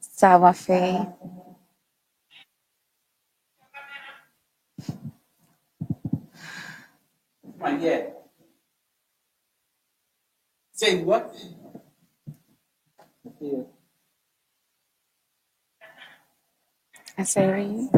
Sawa Faye. Yeah. Say what? Yeah. Asari.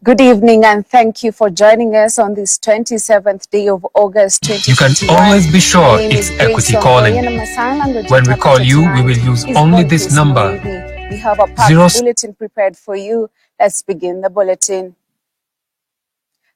Good evening and thank you for joining us on this 27th day of August 2021. You can always be sure it's Equity calling. When we call you, we will use only this number. We have a packed bulletin prepared for you. Let's begin the bulletin.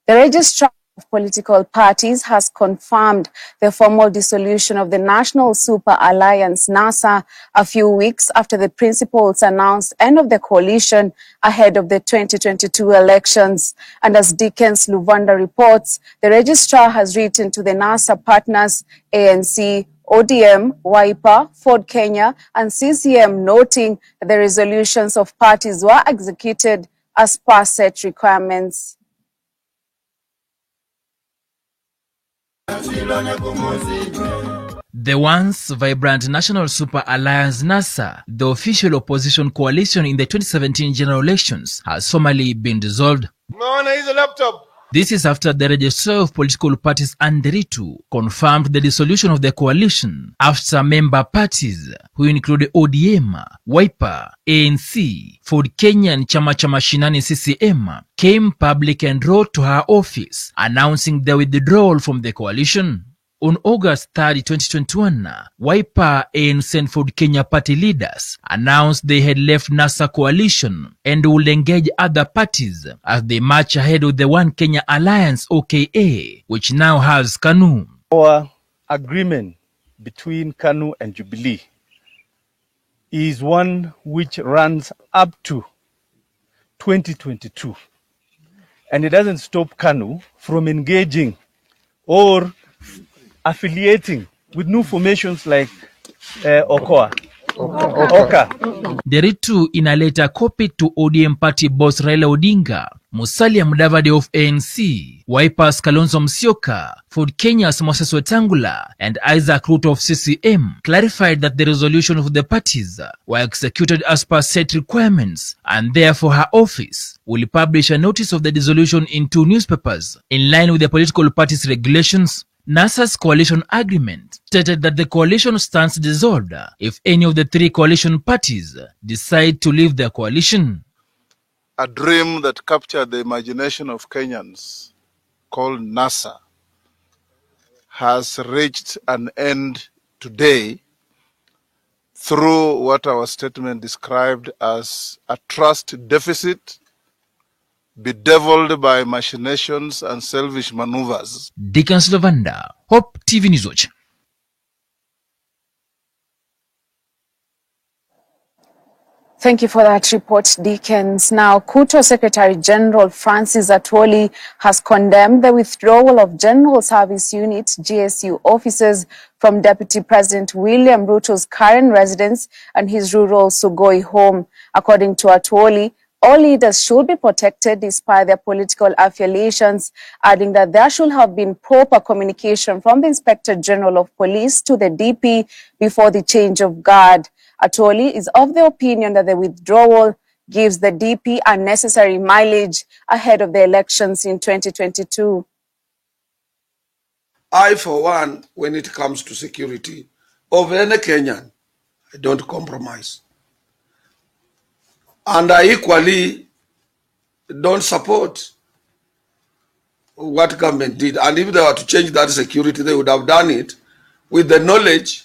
The Registrar of Political Parties has confirmed the formal dissolution of the National Super Alliance NASA a few weeks after the principals announced end of the coalition ahead of the 2022 elections. And as Dickens Luvanda reports, the registrar has written to the NASA partners ANC, ODM, Wiper, Ford Kenya, and CCM, noting that the resolutions of parties were executed as per set requirements. The once vibrant National Super Alliance NASA, the official opposition coalition in the 2017 general elections, has formally been dissolved. This is after the Registrar of Political Parties Nderitu confirmed the dissolution of the coalition after member parties, who include ODM, Wiper, ANC, Ford Kenya and Chama cha Mashinani CCM, came public and wrote to her office announcing their withdrawal from the coalition. On August 3, 2021, Wiper, ANC and Ford Kenya party leaders announced they had left NASA coalition and would engage other parties as they march ahead with the One Kenya Alliance, OKA, which now has KANU. Our agreement between KANU and Jubilee is one which runs up to 2022. And it doesn't stop KANU from engaging or affiliating with new formations like OKA. Nderitu, in a letter copied to ODM party boss Raila Odinga, Musalia Mudavadi of ANC, Wiper's Kalonzo Musyoka, Ford Kenya's Moses Wetangula, and Isaac Ruto of CCM, clarified that the resolution of the parties were executed as per set requirements, and therefore her office will publish a notice of the dissolution in 2 newspapers, in line with the political parties' regulations. NASA's coalition agreement stated that the coalition stands dissolved if any of the 3 coalition parties decide to leave their coalition. A dream that captured the imagination of Kenyans, called NASA, has reached an end today through what our statement described as a trust deficit bedeviled by machinations and selfish maneuvers. Dickens Luvanda, Hope TV News Watch. Thank you for that report, Dickens. Now, KUTO Secretary General Francis Atwoli has condemned the withdrawal of General Service Unit GSU officers from Deputy President William Ruto's current residence and his rural Sugoi home. According to Atwoli, all leaders should be protected despite their political affiliations, adding that there should have been proper communication from the Inspector General of Police to the DP before the change of guard. Atwoli is of the opinion that the withdrawal gives the DP unnecessary mileage ahead of the elections in 2022. I, for one, when it comes to security of any Kenyan, I don't compromise. And I equally don't support what government did. And if they were to change that security, they would have done it with the knowledge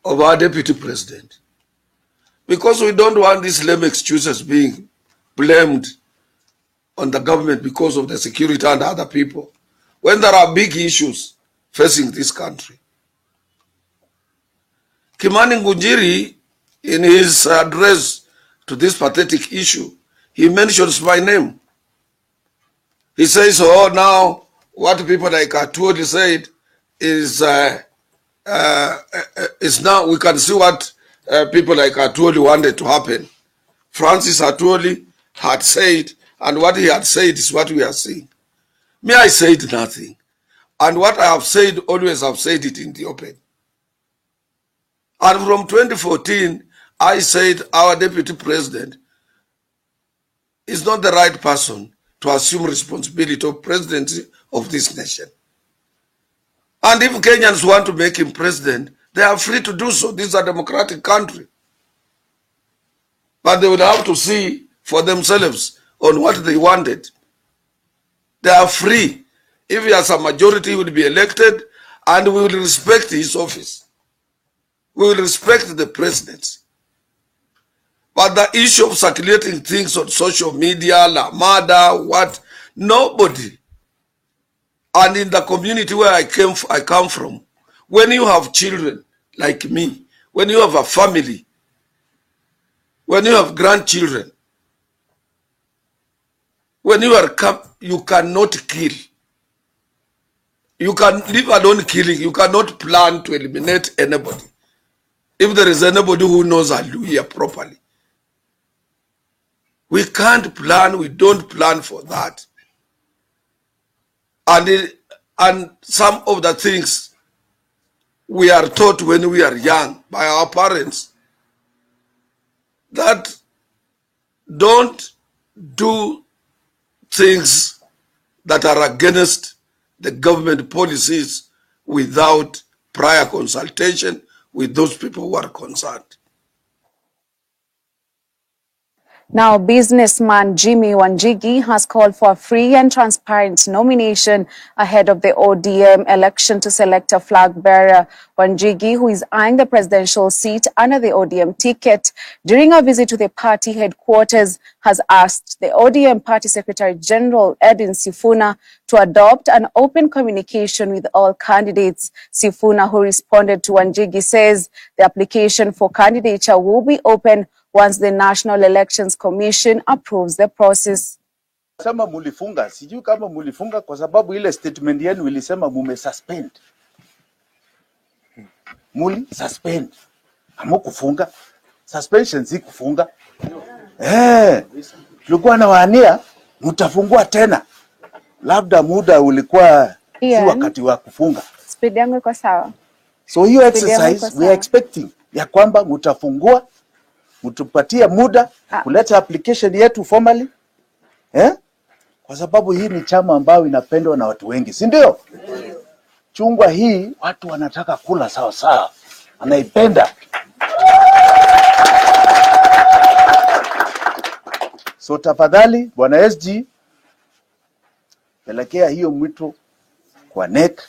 of our deputy president. Because we don't want these lame excuses being blamed on the government because of the security and other people, when there are big issues facing this country. Kimani Ngunjiri, in his address to this pathetic issue, he mentions my name. He says, oh, now what people like Atwoli said is now we can see what people like Atwoli wanted to happen. Francis Atwoli had said, and what he had said is what we are seeing. Me, I said nothing. And what I have said, always have said it in the open. And from 2014, I said our deputy president is not the right person to assume responsibility of presidency of this nation. And if Kenyans want to make him president, they are free to do so. This is a democratic country. But they would have to see for themselves on what they wanted. They are free. If he has a majority, he will be elected, and we will respect his office. We will respect the presidency. But the issue of circulating things on social media, La Mada, what, nobody. And in the community where I come from, when you have children like me, when you have a family, when you have grandchildren, when you are you cannot kill. You can live alone killing. You cannot plan to eliminate anybody. If there is anybody who knows Hallelujah properly. We can't plan. We don't plan for that. And some of the things we are taught when we are young by our parents, that don't do things that are against the government policies without prior consultation with those people who are concerned. Now, businessman Jimmy Wanjigi has called for a free and transparent nomination ahead of the ODM election to select a flag bearer. Wanjigi, who is eyeing the presidential seat under the ODM ticket, during a visit to the party headquarters, has asked the ODM Party Secretary General Edwin Sifuna to adopt an open communication with all candidates. Sifuna, who responded to Wanjigi, says the application for candidature will be open once the National Elections Commission approves the process. Sema mulifunga, sijui kama mulifunga kwa sababu ile statement yenu ilisema mume suspend. Muli suspend. Hamukufunga. Suspension si kufunga. Tulikuwa na wania, mtafungua tena. Labda muda ulikuwa si wakati wa kufunga. Speed yangu iko sawa. So hiyo exercise we are expecting ya kwamba mtafungua, mtupatie muda kuleta application yetu formally. Kwa sababu hii ni chama ambayo inapendwa na watu wengi, si ndio? Chungwa hii watu wanataka kula sawa sawa. Anaipenda. So tafadhali Bwana SG, pelekea hiyo mwito kwa NEC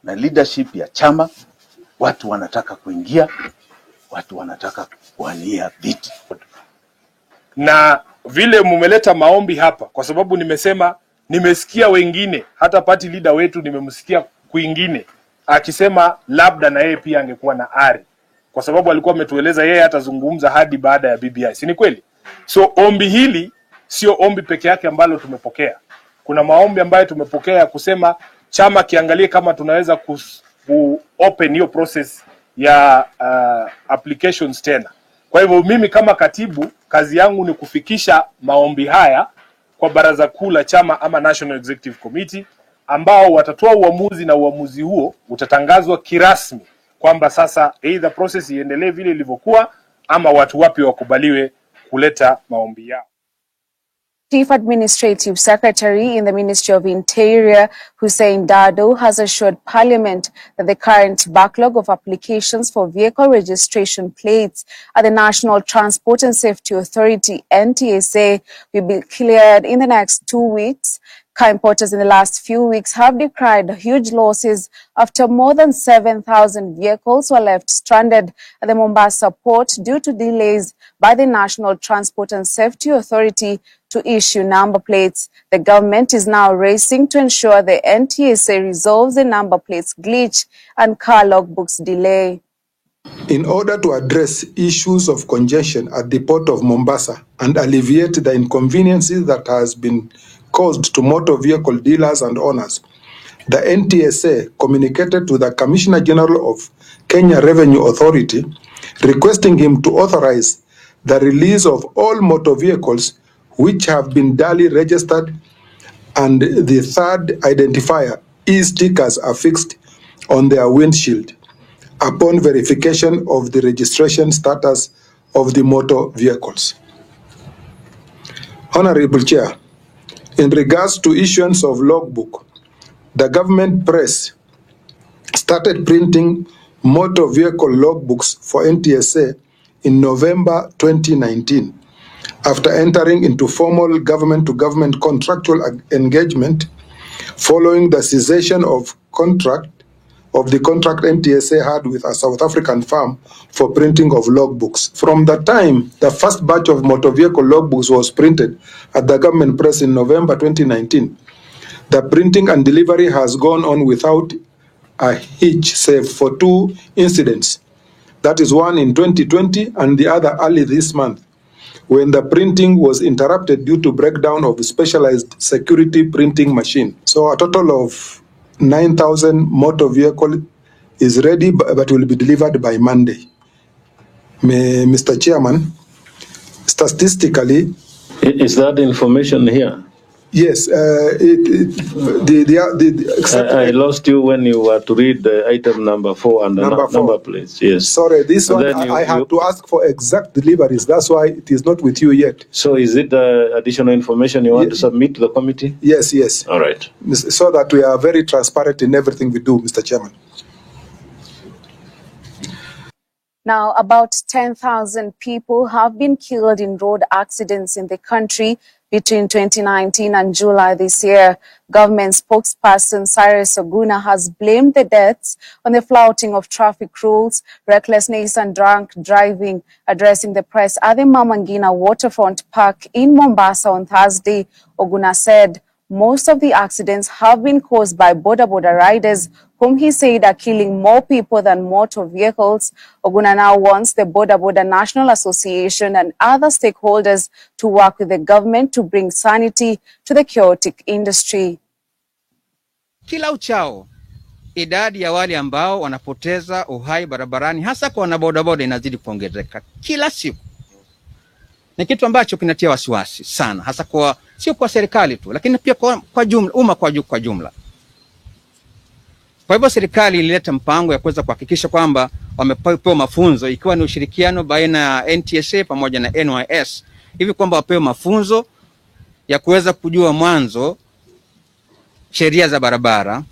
na leadership ya chama. Watu wanataka kuingia, watu wanataka kuwania viti. Na vile mumeleta maombi hapa, kwa sababu nimesikia wengine, hata party leader wetu nimemsikia kwingine akisema labda na yeye pia angekuwa na ari. kwa sababu alikuwa ametueleza yeye atazungumza hadi baada ya BBI. Si ni kweli? So ombi hili sio ombi peke yake ambalo tumepokea. Kuna maombi ambayo tumepokea kusema chama kiangalie kama tunaweza open hiyo process ya applications tena. Kwa hivyo mimi kama katibu, kazi yangu ni kufikisha maombi haya kwa baraza kuu la chama ama National Executive Committee, ambao watatoa uamuzi, na uamuzi huo utatangazwa kirasmi kwamba sasa either process iendelee vile ilivyokuwa ama watu wapi wakubaliwe kuleta maombi yao. Chief Administrative Secretary in the Ministry of Interior, Hussein Dado, has assured Parliament that the current backlog of applications for vehicle registration plates at the National Transport and Safety Authority, NTSA, will be cleared in the next 2 weeks. Car importers in the last few weeks have decried huge losses after more than 7,000 vehicles were left stranded at the Mombasa port due to delays by the National Transport and Safety Authority to issue number plates. The government is now racing to ensure the NTSA resolves the number plates glitch and car logbooks delay. In order to address issues of congestion at the port of Mombasa and alleviate the inconveniences that has been caused to motor vehicle dealers and owners, the NTSA communicated to the Commissioner General of Kenya Revenue Authority requesting him to authorize the release of all motor vehicles which have been duly registered and the third identifier e-stickers affixed on their windshield upon verification of the registration status of the motor vehicles. Honorable Chair, in regards to issuance of logbook, the government press started printing motor vehicle logbooks for NTSA in November 2019 after entering into formal government-to-government contractual engagement following the cessation of the contract NTSA had with a South African firm for printing of logbooks. From the time the first batch of motor vehicle logbooks was printed at the government press in November 2019, the printing and delivery has gone on without a hitch save for 2 incidents. That is one in 2020 and the other early this month, when the printing was interrupted due to breakdown of the specialized security printing machine. So a total of 9,000 motor vehicle is ready, but will be delivered by Monday. Mr. Chairman, statistically... Is that information here? Yes. I lost you when you were to read the item number 4 and the number plates. Yes. Sorry, this one I had to ask for exact deliveries. That's why it is not with you yet. So is it additional information you want to submit to the committee? Yes, yes. All right. So that we are very transparent in everything we do, Mr. Chairman. Now, about 10,000 people have been killed in road accidents in the country between 2019 and July this year. Government spokesperson Cyrus Oguna has blamed the deaths on the flouting of traffic rules, recklessness and drunk driving. Addressing the press at the Mama Ngina Waterfront Park in Mombasa on Thursday, Oguna said most of the accidents have been caused by boda riders, whom he said are killing more people than motor vehicles. Oguna now wants the Boda National Association and other stakeholders to work with the government to bring sanity to the chaotic industry. Kila uchao, idadi ya wale ambao wanapoteza uhai barabarani hasa kwa wanabodaboda inazidi kuongezeka kila siku. Ni kitu ambacho kinatia wasiwasi sana, hasa kwa sio kwa serikali tu, lakini pia kwa jumla, umma kwa jumla. Kwa hivyo serikali ilileta mpango ya kuweza kuhakikisha kwamba wamepewa mafunzo, ikiwa ni ushirikiano baina ya NTSA pamoja na NYS, hivi kwamba wapewe mafunzo ya kuweza kujua mwanzo sheria za barabara.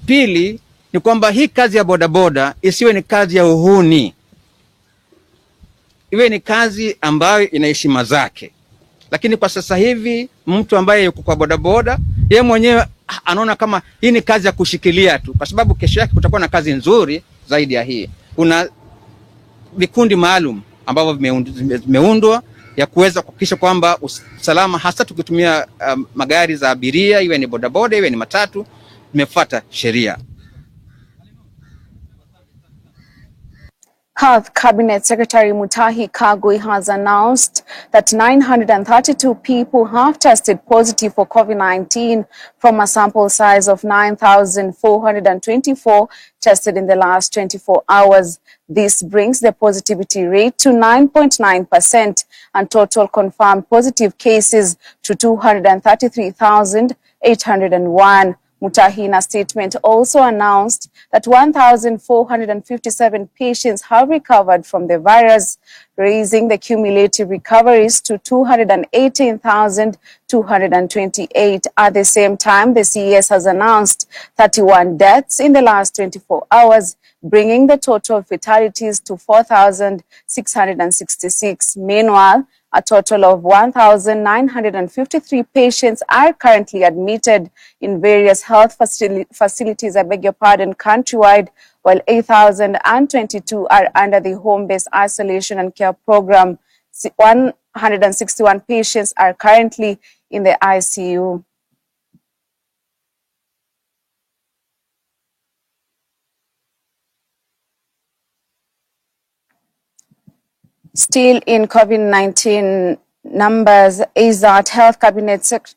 Pili ni kwamba hii kazi ya bodaboda isiwe ni kazi ya uhuni, iwe ni kazi ambayo ina heshima zake. Lakini kwa sasa hivi mtu ambaye yuko kwa bodaboda, yeye mwenyewe anaona kama hii ni kazi ya kushikilia tu, kwa sababu kesho yake kutakuwa na kazi nzuri zaidi ya hii. Kuna vikundi maalum ambavyo vimeundwa ya kuweza kuhakikisha kwamba usalama, hasa tukitumia magari za abiria, iwe ni bodaboda iwe ni matatu, imefuata sheria. Health Cabinet Secretary Mutahi Kagwe has announced that 932 people have tested positive for COVID-19 from a sample size of 9,424 tested in the last 24 hours. This brings the positivity rate to 9.9% and total confirmed positive cases to 233,801. Mutahi, in a statement, also announced that 1,457 patients have recovered from the virus, raising the cumulative recoveries to 218,228. At the same time, the CES has announced 31 deaths in the last 24 hours, bringing the total fatalities to 4,666. Meanwhile, a total of 1,953 patients are currently admitted in various health facilities, countrywide, while 8,022 are under the home-based isolation and care program. 161 patients are currently in the ICU. Still in COVID-19 numbers is that Health Cabinet the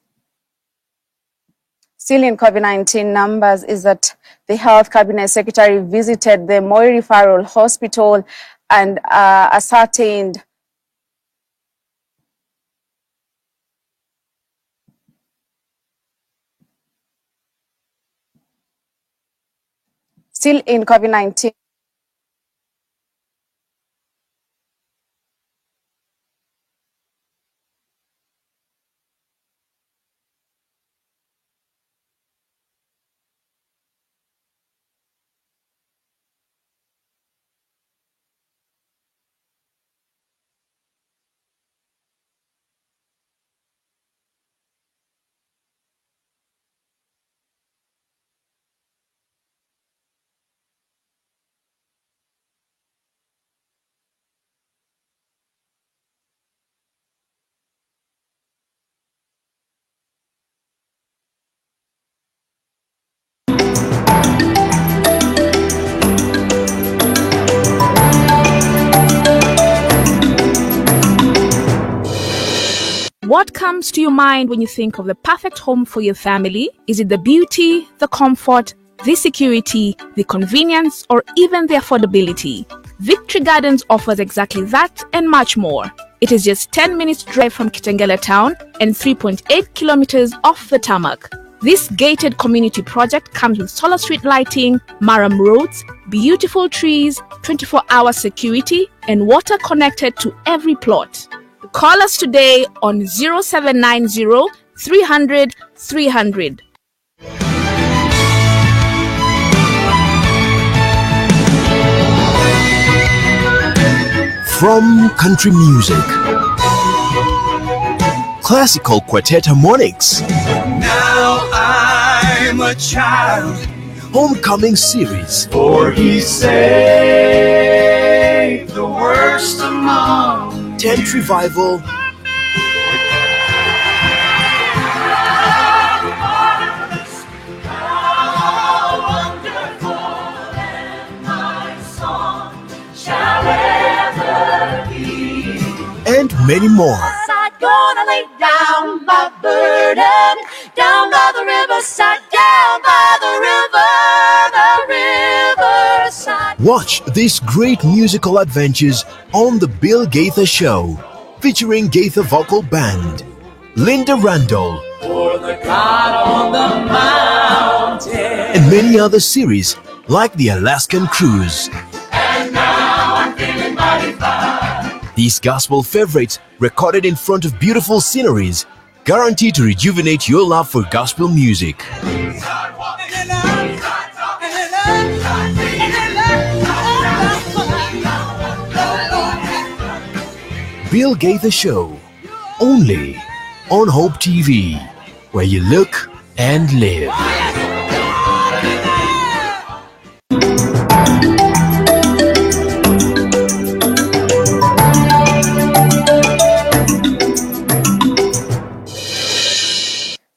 Health Cabinet Secretary visited the Moi Referral Hospital and ascertained still in COVID-19. What comes to your mind when you think of the perfect home for your family? Is it the beauty, the comfort, the security, the convenience, or even the affordability? Victory Gardens offers exactly that and much more. It is just 10 minutes drive from Kitengela town and 3.8 kilometers off the tarmac. This gated community project comes with solar street lighting, Maram roads, beautiful trees, 24-hour security, and water connected to every plot. Call us today on 0790 300 300. From country music, classical quartet harmonics, now I'm a child, homecoming series, for he saved the worst among tent revival, and many more. I'm gonna lay down my burden, down by the riverside, down by the riverside. Watch these great musical adventures on The Bill Gaither Show, featuring Gaither Vocal Band, Linda Randall, For the God on the mountain, and many other series like The Alaskan Cruise. And now I'm feeling mighty fine. These gospel favorites, recorded in front of beautiful sceneries, guaranteed to rejuvenate your love for gospel music. Bill Gaither Show, only on Hope TV, where you look and live.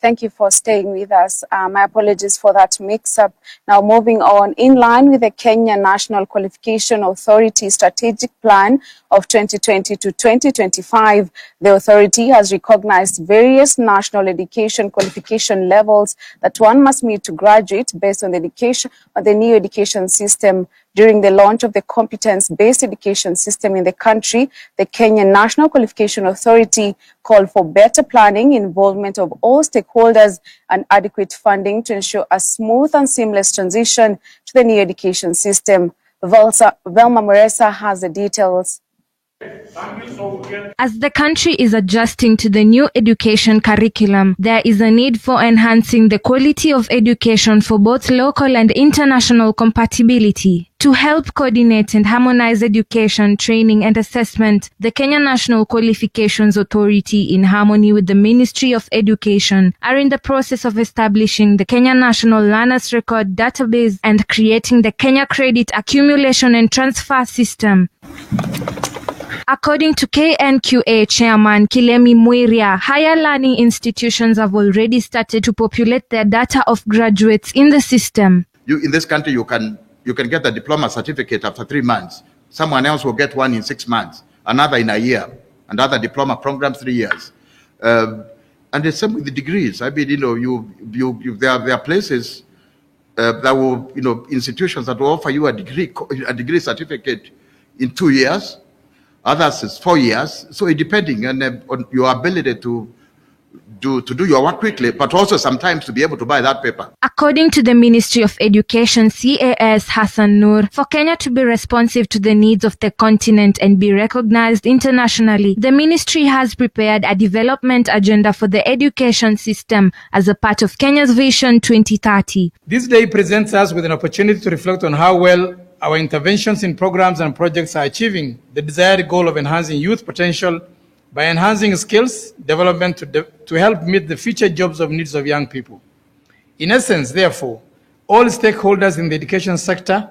Thank you for staying with us. My apologies for that mix-up. Now moving on, in line with the Kenya National Qualification Authority Strategic Plan of 2020 to 2025, the authority has recognized various national education qualification levels that one must meet to graduate based on the new education system. During the launch of the competence-based education system in the country, the Kenya National Qualification Authority called for better planning, involvement of all stakeholders, and adequate funding to ensure a smooth and seamless transition to the new education system. Velma Muresa has the details. As the country is adjusting to the new education curriculum, there is a need for enhancing the quality of education for both local and international compatibility. To help coordinate and harmonize education, training and assessment, the Kenya National Qualifications Authority, in harmony with the Ministry of Education, are in the process of establishing the Kenya National Learners Record Database and creating the Kenya Credit Accumulation and Transfer System. According to KNQA Chairman Kilemi Mwiria, higher learning institutions have already started to populate their data of graduates in the system. In this country, you can get a diploma certificate after 3 months. Someone else will get one in 6 months, another in a year, another diploma program 3 years. And the same with the degrees. I mean, there are places that will, institutions that will offer you a degree certificate in 2 years. Others is 4 years. So depending on your ability to do your work quickly, but also sometimes to be able to buy that paper. According to the Ministry of Education, CAS Hassan Noor, for Kenya to be responsive to the needs of the continent and be recognized internationally, the ministry has prepared a development agenda for the education system as a part of Kenya's Vision 2030. This day presents us with an opportunity to reflect on how well our interventions in programs and projects are achieving the desired goal of enhancing youth potential by enhancing skills development to help meet the future jobs of needs of young people. In essence, therefore, all stakeholders in the education sector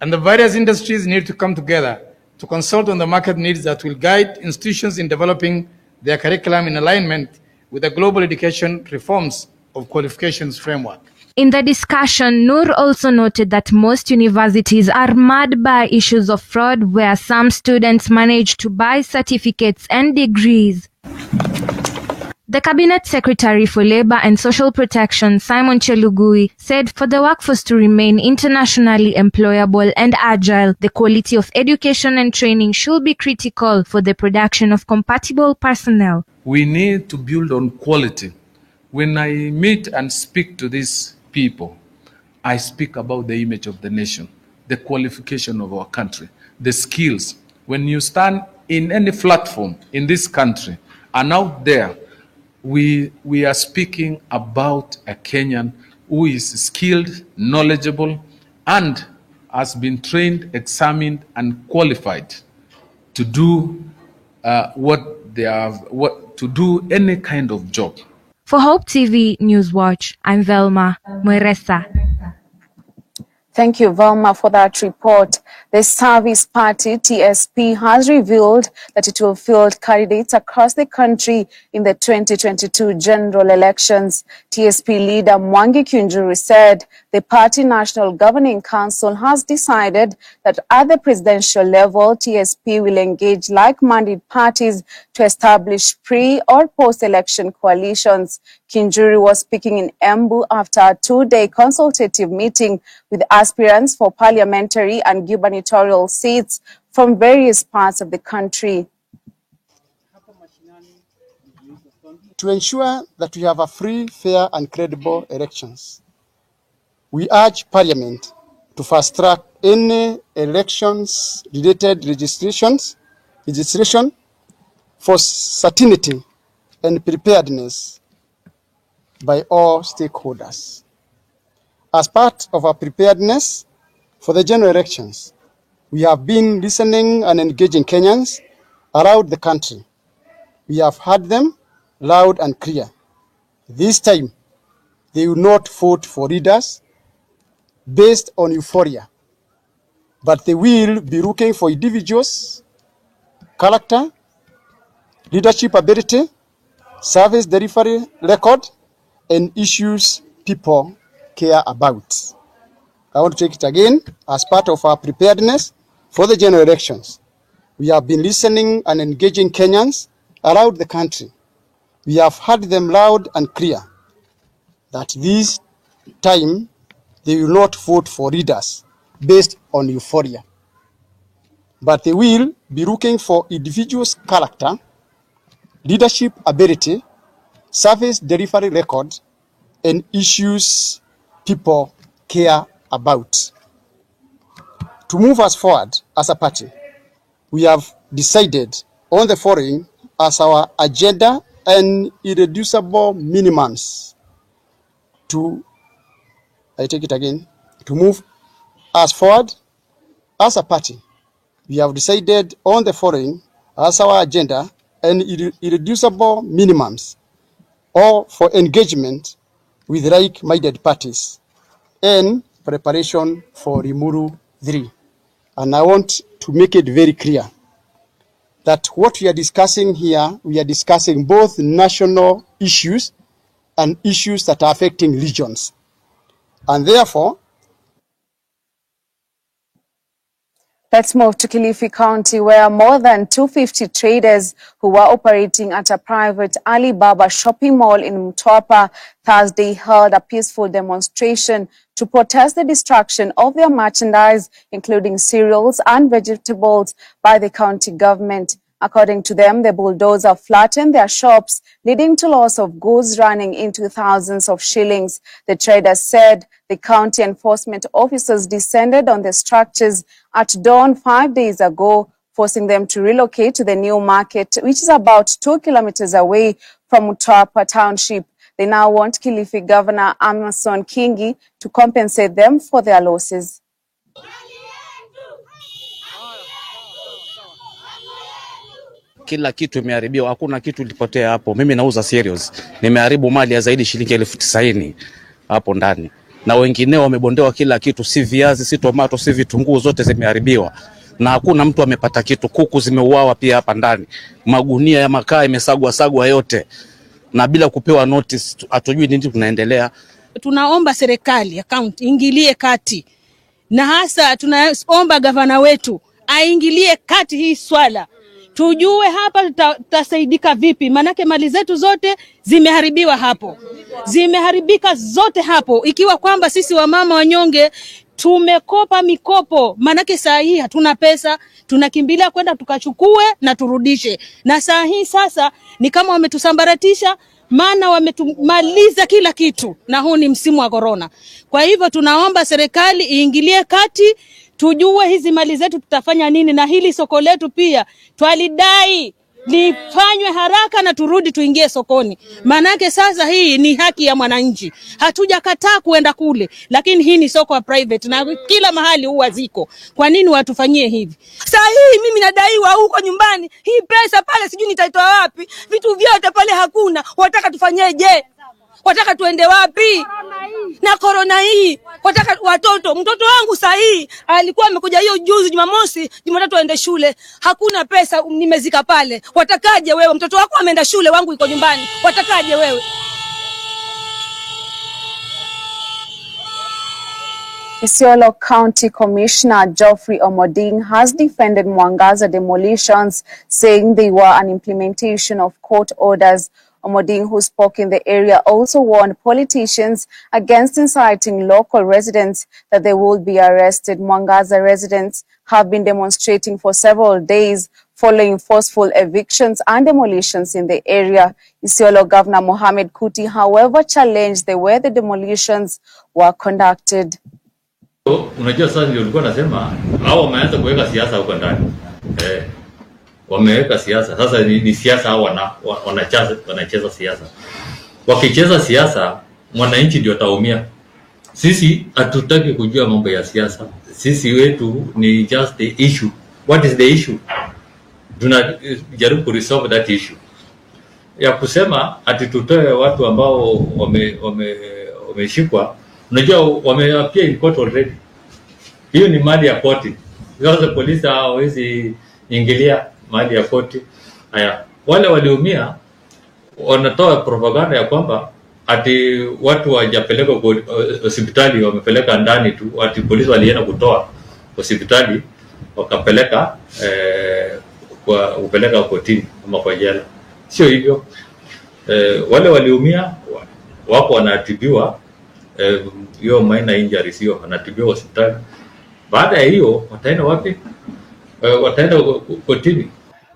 and the various industries need to come together to consult on the market needs that will guide institutions in developing their curriculum in alignment with the global education reforms of qualifications framework. In the discussion, Noor also noted that most universities are marred by issues of fraud, where some students manage to buy certificates and degrees. The Cabinet Secretary for Labour and Social Protection, Simon Chelugui, said for the workforce to remain internationally employable and agile, the quality of education and training should be critical for the production of compatible personnel. We need to build on quality. When I meet and speak to these people, I speak about the image of the nation, the qualification of our country, the skills. When you stand in any platform in this country and out there, we are speaking about a Kenyan who is skilled, knowledgeable, and has been trained, examined, and qualified to do to do any kind of job. For Hope TV Newswatch, I'm Velma Muresa. Thank you, Velma, for that report. The Service Party, TSP, has revealed that it will field candidates across the country in the 2022 general elections. TSP leader Mwangi Kiunjuri said the party National Governing Council has decided that at the presidential level, TSP will engage like-minded parties to establish pre- or post-election coalitions. Kinjuri was speaking in Embu after a 2-day consultative meeting with aspirants for parliamentary and gubernatorial seats from various parts of the country. To ensure that we have a free, fair and credible elections, we urge Parliament to fast-track any elections-related registration for certainty and preparedness by all stakeholders. As part of our preparedness for the general elections, we have been listening and engaging Kenyans around the country. We have heard them loud and clear. This time, they will not vote for leaders based on euphoria, but they will be looking for individuals, character, leadership ability, service delivery record, and issues people care about. I want to take it again. As part of our preparedness for the general elections, we have been listening and engaging Kenyans around the country. We have heard them loud and clear that this time they will not vote for leaders based on euphoria, but they will be looking for individuals' character, leadership ability, service delivery record, and issues people care about. To move us forward as a party, we have decided on the following as our agenda and irreducible minimums to move us forward as a party. We have decided on the following as our agenda and irreducible minimums or for engagement with like-minded parties and preparation for Limuru 3. And I want to make it very clear that what we are discussing here, we are discussing both national issues and issues that are affecting regions. And therefore, let's move to Kilifi County, where more than 250 traders who were operating at a private Alibaba shopping mall in Mtwapa Thursday held a peaceful demonstration to protest the destruction of their merchandise, including cereals and vegetables, by the county government. According to them, the bulldozer flattened their shops, leading to loss of goods running into thousands of shillings. The traders said the county enforcement officers descended on the structures at dawn 5 days ago, forcing them to relocate to the new market, which is about 2 kilometers away from Mtwapa Township. They now want Kilifi Governor Amason Kingi to compensate them for their losses. Kila kitu imeharibiwa, hakuna kitu kilipotea hapo. Mimi nauza cereals, nimeharibu mali ya zaidi shilingi 90,000 hapo ndani. Na wengineo wamebondewa kila kitu, si viazi, si tomato, si vitunguu, zote zimeharibiwa. Na hakuna mtu amepata kitu. Kuku zimeuawa pia hapa ndani. Magunia ya makaa imesagwa yote. Na bila kupewa notice, hatujui nini kunaendelea. Tunaomba serikali ya county ingilie kati. Na hasa tunaomba gavana wetu aingilie kati hii swala. Tujue hapa tutasaidika vipi, manake mali zetu zote zimeharibiwa hapo. Zimeharibika zote hapo, ikiwa kwamba sisi wamama wanyonge tumekopa mikopo, manake saa hii hatuna pesa, tunakimbilia kwenda tukachukue na turudishe. Na saa hii sasa ni kama wametusambaratisha, maana wametumaliza kila kitu, na huu ni msimu wa corona. Kwa hivyo tunaomba serikali iingilie kati, tujue hizi mali zetu tutafanya nini, na hili soko letu pia twalidai lifanywe haraka na turudi tuingie sokoni. Manake sasa hii ni haki ya mwananchi. Hatujakataa kuenda kule, lakini hii ni soko ya private na kila mahali huwa ziko. Kwa nini watufanyie hivi? Sasa hii mimi nadaiwa huko nyumbani. Hii pesa pale sijui nitaitoa wapi? Vitu vyote pale hakuna. Wataka tufanyeje? Wataka tuende wapi? Na corona hii. Wataka mtoto wangu sahi alikuwa amekuja hiyo juzi Jumamosi, Jumatatu aende shule. Hakuna pesa, nimezika pale. Watakaje wewe? Mtoto wako ameenda shule, wangu yuko nyumbani. Watakaje wewe? Isiolo County Commissioner Geoffrey Omoding has defended Mwangaza demolitions, saying they were an implementation of court orders. Omoding, who spoke in the area, also warned politicians against inciting local residents that they will be arrested. Mwangaza residents have been demonstrating for several days following forceful evictions and demolitions in the area. Isiolo Governor Mohamed Kuti, however, challenged the way the demolitions were conducted. Unajua sasa ndio ulikuwa nasema hao wameanza kuweka siasa huko ndani. Wameweka siasa. Sasa ni siasa hao wanacheza siasa. Wakicheza siasa, mwananchi ndio ataumia. Sisi hatutaki kujua mambo ya siasa. Sisi wetu ni just the issue. What is the issue? Tunajaribu kuresolve that issue. Ya kusema ati tutoe watu ambao wameshikwa, unajua wameapia in court already. Hiyo ni mali ya koti. Sasa polisi hawezi ingilia mali ya koti. Haya, wale waliumia wanatoa propaganda ya kwamba ati watu wajapeleka hospitali, wamepeleka ndani tu, ati polisi walienda kutoa hospitali wakapeleka kwa upeleka kotini ama kwa jela. Sio hivyo. Wale waliumia wako wanatibiwa, hiyo minor injuries hiyo wanatibiwa hospitali. Baada ya hiyo wataenda wapi? Wataenda kotini.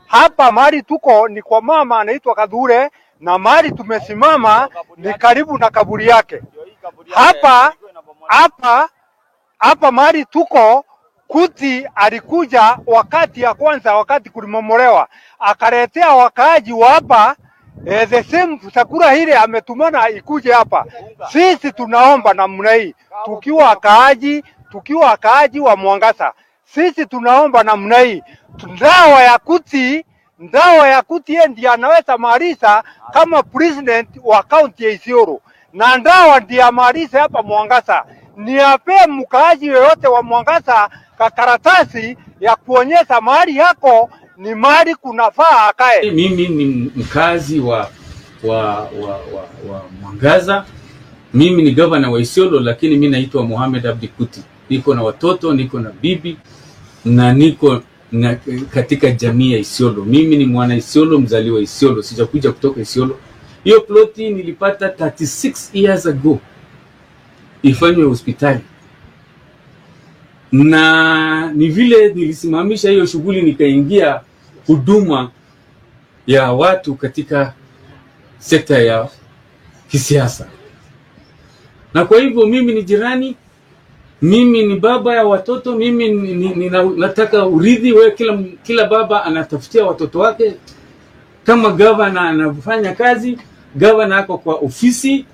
Hapa mahali tuko ni kwa mama anaitwa Kadhure, na mahali tumesimama ni karibu na kaburi yake. Hapa mahali tuko, Kuti alikuja wakati ya kwanza, wakati kulimomolewa, akaletea wakaaji wa hapa the same sakura hile ametumana ikuje hapa. Sisi tunaomba namna hii, tukiwa wakaaji wa Mwangasa, sisi tunaomba namna hii, ndawa ya Kuti ndiye anaweza maliza kama president wa county ya Isiolo, na ndawa ndiye maliza hapa Mwangasa. Niape mkaaji yoyote wa Mwangasa kakaratasi ya kuonyesha mahali yako ni mahali kunafaa akae. Mimi ni mkazi wa Mwangaza. Mimi ni governor wa Isiolo, lakini mimi naitwa Mohamed Abdi Kuti. Niko na watoto, niko na bibi, na niko katika jamii ya Isiolo. Mimi ni mwana Isiolo, mzaliwa Isiolo, sijakuja kutoka Isiolo. Hiyo ploti nilipata 36 years ago. Ifanywe hospitali. Na ni vile nilisimamisha hiyo shughuli nikaingia huduma ya watu katika sekta ya kisiasa. Na kwa hivyo mimi ni jirani, mimi ni baba ya watoto, mimi nataka urithi. Wewe kila baba anatafutia watoto wake. Kama gavana anafanya kazi, gavana ako kwa ofisi,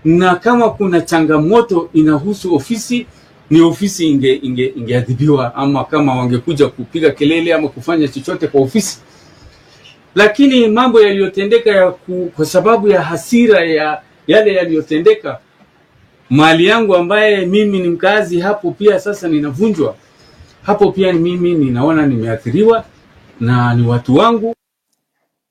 na kama kuna changamoto inahusu ofisi, ni ofisi ingeadhibiwa, ama kama wangekuja kupiga kelele ama kufanya chochote kwa ofisi. Lakini mambo yaliyotendeka kwa sababu ya hasira ya yale yaliyotendeka, mali yangu ambaye mimi ni mkazi hapo pia sasa ninavunjwa. Hapo pia mimi ninaona nimeathiriwa na ni watu wangu.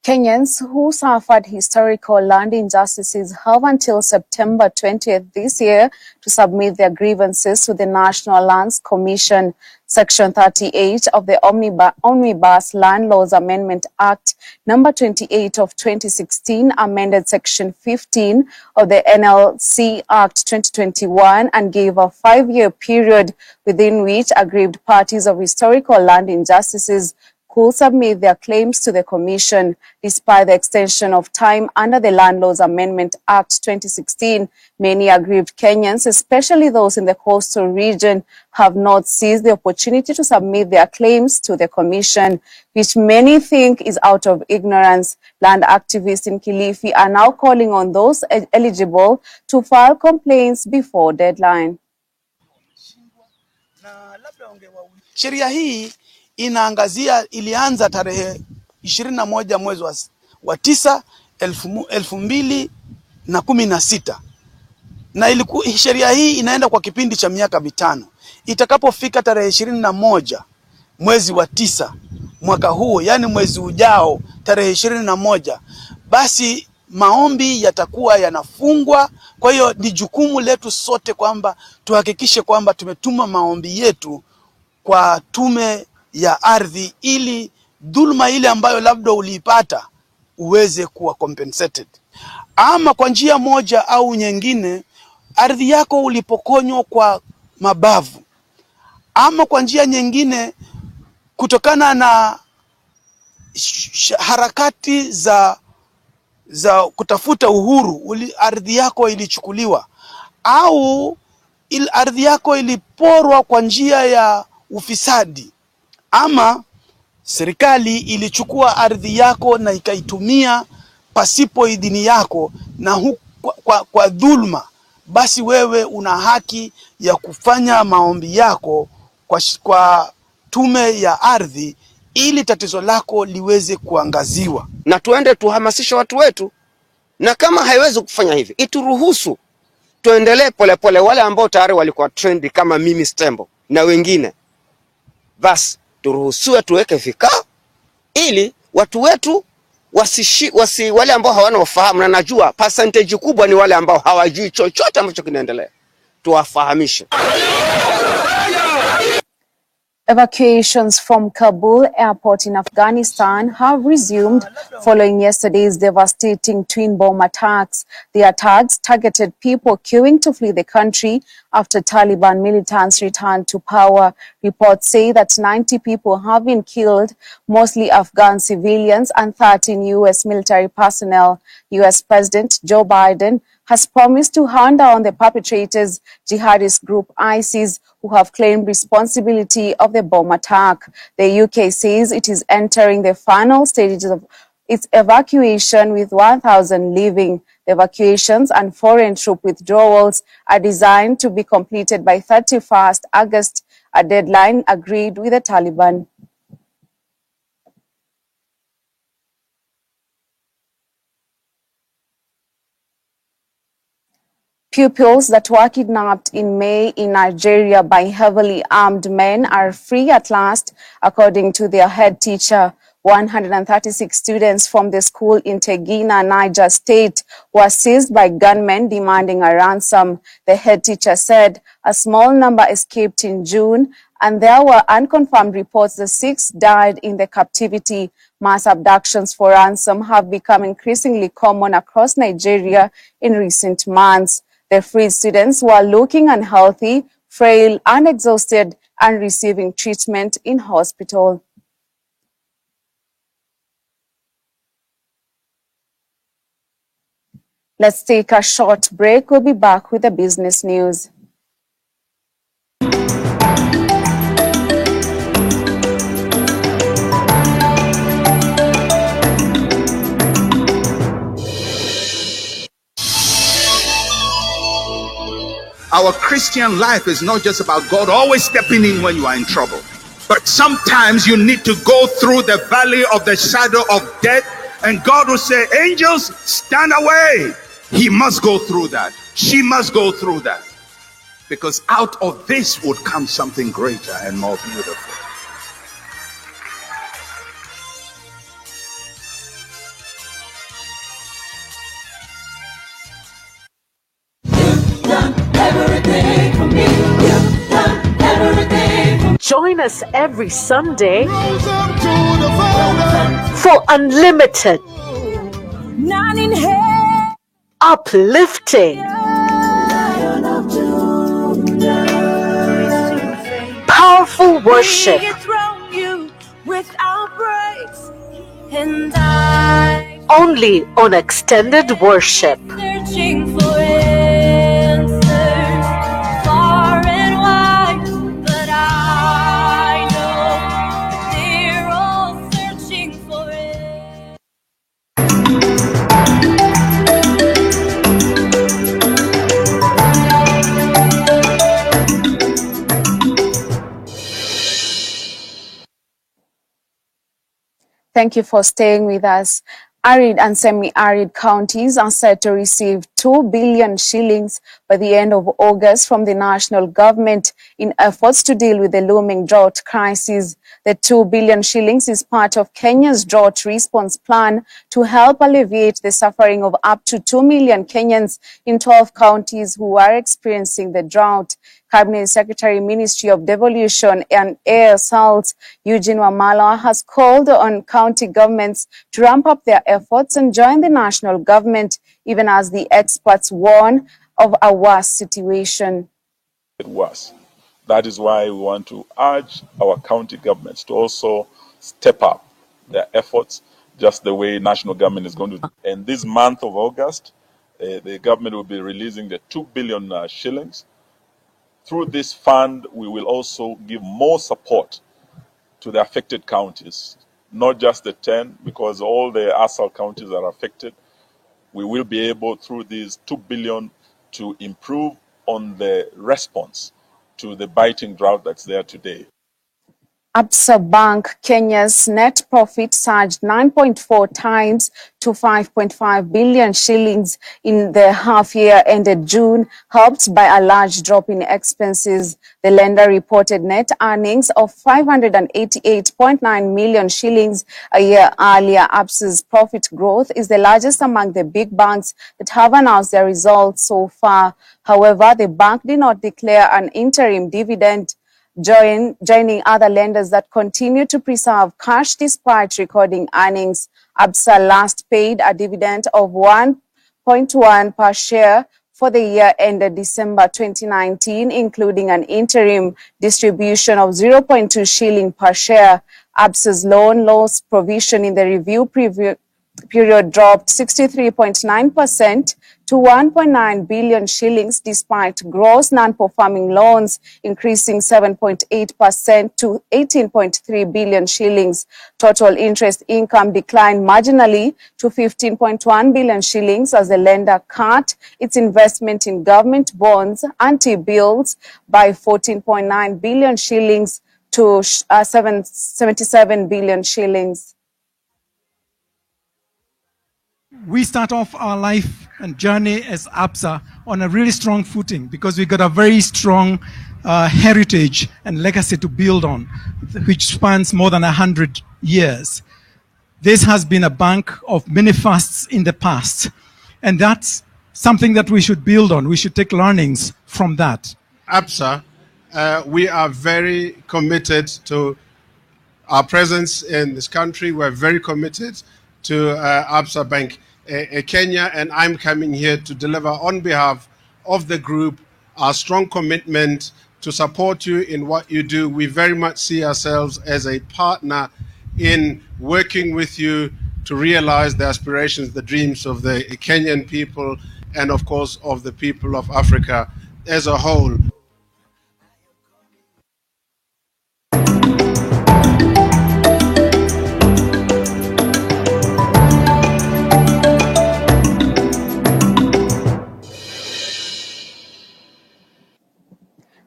Kenyans who suffered historical land injustices have until September 20th this year to submit their grievances to the National Lands Commission. Section 38 of the Omnibus Land Laws Amendment Act number 28 of 2016 amended Section 15 of the NLC Act 2021 and gave a 5-year period within which aggrieved parties of historical land injustices could submit their claims to the Commission. Despite the extension of time under the Land Laws Amendment Act 2016, many aggrieved Kenyans, especially those in the coastal region, have not seized the opportunity to submit their claims to the Commission, which many think is out of ignorance. Land activists in Kilifi are now calling on those eligible to file complaints before deadline. Sheria hii inaangazia, ilianza tarehe 21 mwezi wa 9 2016, na sheria hii inaenda kwa kipindi cha miaka 5. Itakapofika tarehe 21 mwezi wa 9 mwaka huu, yani mwezi ujao tarehe 21, basi maombi yatakuwa yanafungwa. Kwa hiyo ni jukumu letu sote kwamba tuhakikishe kwamba tumetuma maombi yetu kwa tume ya ardhi, ili dhulma ile ambayo labda uliipata uweze kuwa compensated. Ama kwa njia moja au nyingine, ardhi yako ulipokonywa kwa mabavu, ama kwa njia nyingine kutokana na harakati za kutafuta uhuru, ardhi yako ilichukuliwa, au ardhi yako iliporwa kwa njia ya ufisadi, ama serikali ilichukua ardhi yako na ikaitumia pasipo idhini yako na kwa dhulma, basi wewe una haki ya kufanya maombi yako kwa tume ya ardhi ili tatizo lako liweze kuangaziwa. Na tuende tuhamasishe watu wetu, na kama haiwezi kufanya hivi, ituruhusu tuendelee polepole. Wale ambao tayari walikuwa trendi kama mimi Stembo na wengine, basi turuhusiwe tuweke vikao ili watu wetu wale ambao hawana ufahamu, na najua percentage kubwa ni wale ambao hawajui chochote ambacho kinaendelea, tuwafahamishe. Evacuations from Kabul airport in Afghanistan have resumed following yesterday's devastating twin bomb attacks. The attacks targeted people queuing to flee the country after Taliban militants returned to power. Reports say that 90 people have been killed, mostly Afghan civilians and 13 U.S. military personnel. U.S. President Joe Biden has promised to hand down the perpetrators, jihadist group ISIS, who have claimed responsibility of the bomb attack. The UK says it is entering the final stages of its evacuation with 1,000 leaving. The evacuations and foreign troop withdrawals are designed to be completed by 31st August, a deadline agreed with the Taliban. Pupils that were kidnapped in May in Nigeria by heavily armed men are free at last, according to their head teacher. 136 students from the school in Tegina, Niger State, were seized by gunmen demanding a ransom. The head teacher said a small number escaped in June, and there were unconfirmed reports that 6 died in the captivity. Mass abductions for ransom have become increasingly common across Nigeria in recent months. The freed students were looking unhealthy, frail, and exhausted, and receiving treatment in hospital. Let's take a short break. We'll be back with the business news. Our Christian life is not just about God always stepping in when you are in trouble. But sometimes you need to go through the valley of the shadow of death, and God will say, angels, stand away. He must go through that. She must go through that. Because out of this would come something greater and more beautiful. Join us every Sunday for unlimited, uplifting, powerful worship, only on Extended Worship. Thank you for staying with us. Arid and semi-arid counties are set to receive 2 billion shillings by the end of August from the national government in efforts to deal with the looming drought crisis. The 2 billion shillings is part of Kenya's drought response plan to help alleviate the suffering of up to 2 million Kenyans in 12 counties who are experiencing the drought. Cabinet Secretary, Ministry of Devolution and Air Assault, Eugene Wamalwa, has called on county governments to ramp up their efforts and join the national government, even as the experts warn of a worse situation. Worse. That is why we want to urge our county governments to also step up their efforts, just the way national government is going to do. And this month of August, the government will be releasing the 2 billion shillings. Through this fund, we will also give more support to the affected counties, not just the 10, because all the ASAL counties are affected. We will be able, through these 2 billion, to improve on the response to the biting drought that's there today. Absa Bank Kenya's net profit surged 9.4 times to 5.5 billion shillings in the half year ended June, helped by a large drop in expenses. The lender reported net earnings of 588.9 million shillings a year earlier. Absa's profit growth is the largest among the big banks that have announced their results so far. However, the bank did not declare an interim dividend, joining other lenders that continue to preserve cash despite recording earnings. Absa last paid a dividend of 1.1 per share for the year ended December 2019, including an interim distribution of 0.2 shilling per share. Absa's loan loss provision in the review period dropped 63.9% to 1.9 billion shillings, despite gross non-performing loans increasing 7.8% to 18.3 billion shillings. Total interest income declined marginally to 15.1 billion shillings as the lender cut its investment in government bonds and T-bills by 14.9 billion shillings to 77 billion shillings. We start off our life and journey as Absa on a really strong footing because we got a very strong heritage and legacy to build on, which spans more than 100 years. This has been a bank of many fasts in the past, and that's something that we should build on. We should take learnings from that. Absa, we are very committed to our presence in this country. We're very committed to Absa Bank Kenya, and I'm coming here to deliver on behalf of the group our strong commitment to support you in what you do. We very much see ourselves as a partner in working with you to realize the aspirations, the dreams of the Kenyan people, and of course of the people of Africa as a whole.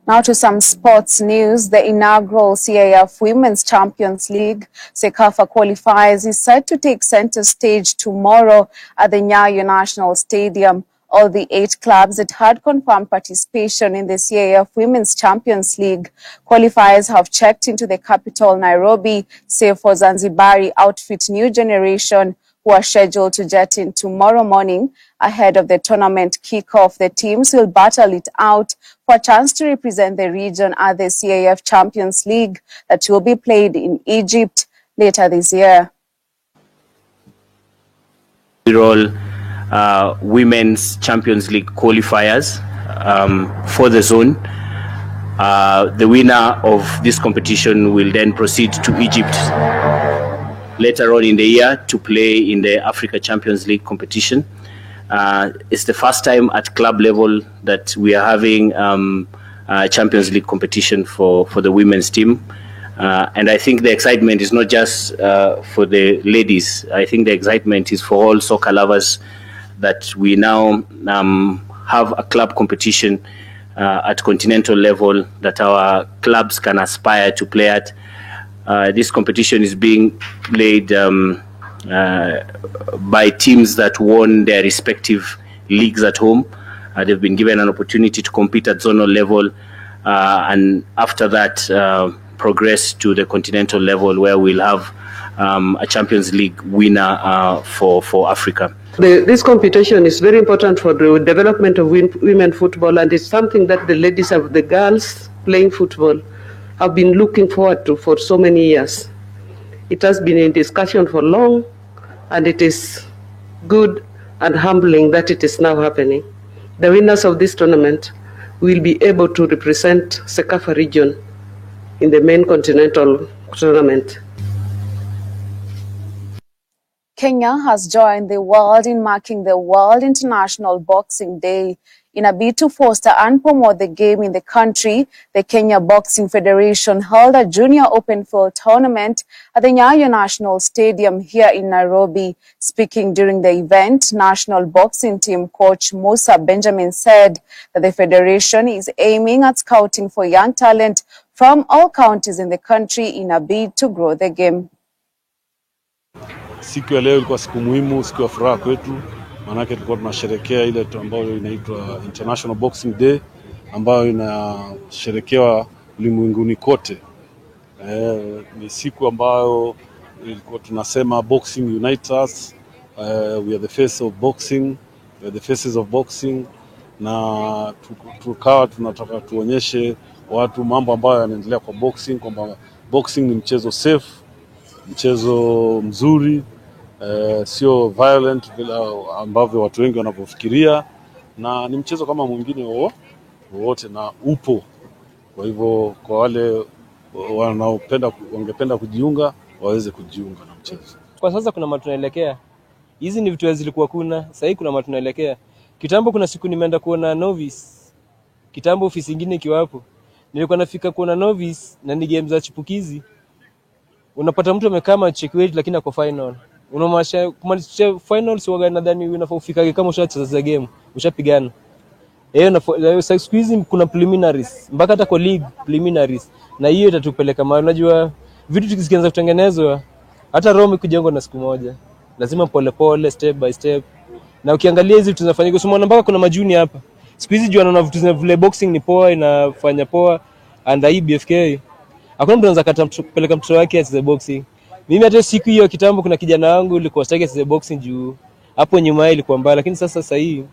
Now to some sports news. The inaugural CAF Women's Champions League CECAFA qualifiers is set to take center stage tomorrow at the Nyayo National Stadium. All the 8 clubs that had confirmed participation in the CAF Women's Champions League qualifiers have checked into the capital, Nairobi, save for Zanzibari outfit New Generation, who are scheduled to jet in tomorrow morning. Ahead of the tournament kickoff, the teams will battle it out for a chance to represent the region at the CAF Champions League that will be played in Egypt later this year. Women's Champions League qualifiers for the zone. The winner of this competition will then proceed to Egypt later on in the year to play in the Africa Champions League competition. It's the first time at club level that we are having a Champions League competition for the women's team. And I think the excitement is not just for the ladies. I think the excitement is for all soccer lovers that we now have a club competition at continental level that our clubs can aspire to play at. This competition is being played by teams that won their respective leagues at home. They've been given an opportunity to compete at zonal level, and after that progress to the continental level, where we'll have a Champions League winner for Africa. This competition is very important for the development of women football, and it's something that the ladies of the girls playing football have been looking forward to for so many years. It has been in discussion for long, and it is good and humbling that it is now happening. The winners of this tournament will be able to represent CECAFA region in the main continental tournament. Kenya has joined the world in marking the World International Boxing Day. In a bid to foster and promote the game in the country, the Kenya Boxing Federation held a junior open field tournament at the Nyayo National Stadium here in Nairobi. Speaking during the event, national boxing team coach Musa Benjamin said that the federation is aiming at scouting for young talent from all counties in the country in a bid to grow the game. Siku ya leo ilikuwa siku muhimu, siku ya furaha kwetu. Manake tulikuwa tunasherehekea ile ambayo inaitwa International Boxing Day ambayo inasherehekewa ulimwenguni kote. Ni siku ambayo ilikuwa tunasema boxing unites us. We are the face of boxing, we are the faces of boxing, na tukawa tunataka tuonyeshe watu mambo ambayo yanaendelea kwa boxing, kwamba boxing ni mchezo safe, mchezo mzuri, sio violent vile ambavyo watu wengi wanavyofikiria, na ni mchezo kama mwingine wowote na upo. Kwa hivyo kwa wale wangependa kujiunga waweze kujiunga na mchezo. Kwa sasa kuna mahali tunaelekea. Hizi ni vitu zilikuwa kuna, sasa hivi kuna mahali tunaelekea. Kitambo kuna siku nimeenda kuona novice. Kitambo ofisi nyingine ikiwa hapo. Nilikuwa nafika kuona novice na ni game za chipukizi. Unapata mtu amekaa check weight lakini ako final. Unamasha kumaanisha finals waga nadhani unafaa ufike kama ushacheza game, ushapigana. Na siku hizi kuna preliminaries, mpaka hata kwa league preliminaries. Na hiyo itatupeleka mahali, unajua vitu tukianza kutengenezwa hata Rome kujengwa na siku moja. Lazima pole pole, step by step. Na ukiangalia hizi tunafanyika usimuona mpaka kuna majuni hapa. Siku hizi jua naona vitu vile boxing ni poa, inafanya poa, and hii BFK. Hakuna mtu anaweza kupeleka mtoto wake acheze boxing. Mimi hata siku hiyo kitambo kuna kijana wangu alikuwa stake acheze boxing juu hapo nyuma ilikuwa mbaya, lakini sasa hii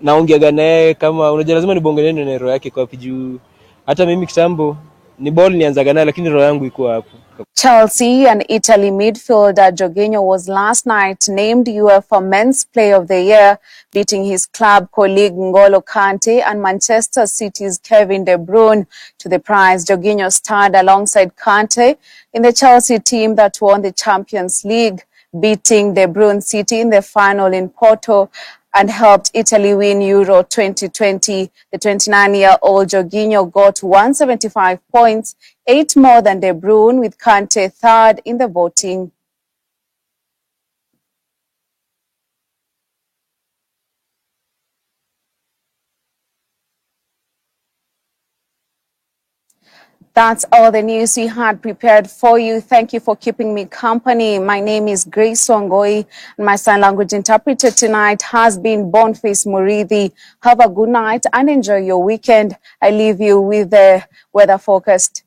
naongea naye kama unajua lazima nibongelee na roho yake kwa juu hata mimi kitambo ni ball nianzaga naye lakini roho yangu iko hapo. Chelsea and Italy midfielder Jorginho was last night named UEFA Men's Player of the Year, beating his club colleague N'Golo Kante and Manchester City's Kevin De Bruyne to the prize. Jorginho starred alongside Kante in the Chelsea team that won the Champions League, beating De Bruyne City in the final in Porto and helped Italy win Euro 2020. The 29-year-old Jorginho got 175 points, 8 more than De Bruyne, with Kante third in the voting. That's all the news we had prepared for you. Thank you for keeping me company. My name is Grace Wangoi, and my sign language interpreter tonight has been Boniface Murithi. Have a good night and enjoy your weekend. I leave you with the weather forecast.